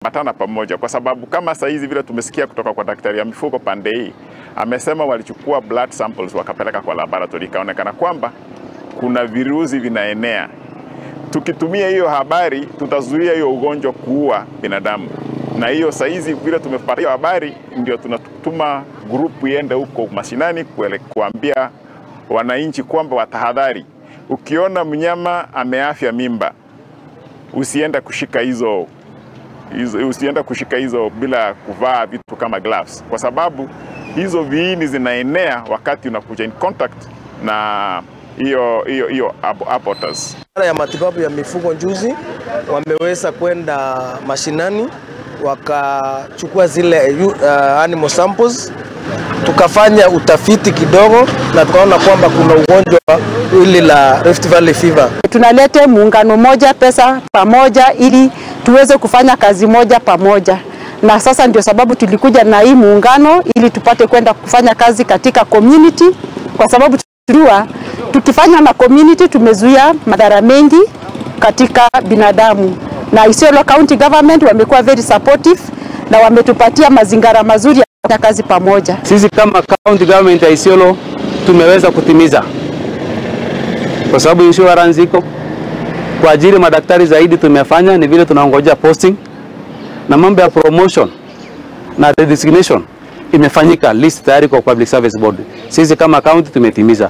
patana pamoja, kwa sababu kama saa hizi vile tumesikia kutoka kwa daktari ya mifugo pande hii, amesema walichukua blood samples wakapeleka kwa laboratory, ikaonekana kwamba kuna virusi vinaenea. Tukitumia hiyo habari tutazuia hiyo ugonjwa kuua binadamu. Na hiyo saa hizi vile tumepata hiyo habari, ndio tunatuma grupu iende huko mashinani kuambia wananchi kwamba watahadhari. Ukiona mnyama ameafya mimba, usienda kushika hizo bila kuvaa vitu kama gloves, kwa sababu hizo viini zinaenea wakati unakuja in contact na hiyo abortus. Ya matibabu ya mifugo njuzi wameweza kwenda mashinani wakachukua zile animal samples, tukafanya utafiti kidogo na tukaona kwamba kuna ugonjwa hili la Rift Valley fever. Tunalete muungano moja, pesa pamoja, ili tuweze kufanya kazi moja pamoja. Na sasa ndio sababu tulikuja na hii muungano ili tupate kwenda kufanya kazi katika community, kwa sababu tukifanya na community tumezuia madhara mengi katika binadamu. Na Isiolo County Government wamekuwa very supportive na wametupatia mazingira mazuri ya kufanya kazi pamoja. Sisi kama County Government ya Isiolo tumeweza kutimiza, kwa sababu insurance iko kwa ajili madaktari zaidi. Tumefanya ni vile tunaongojea posting na mambo ya promotion na designation imefanyika, list tayari kwa Public Service Board. Sisi kama county tumetimiza.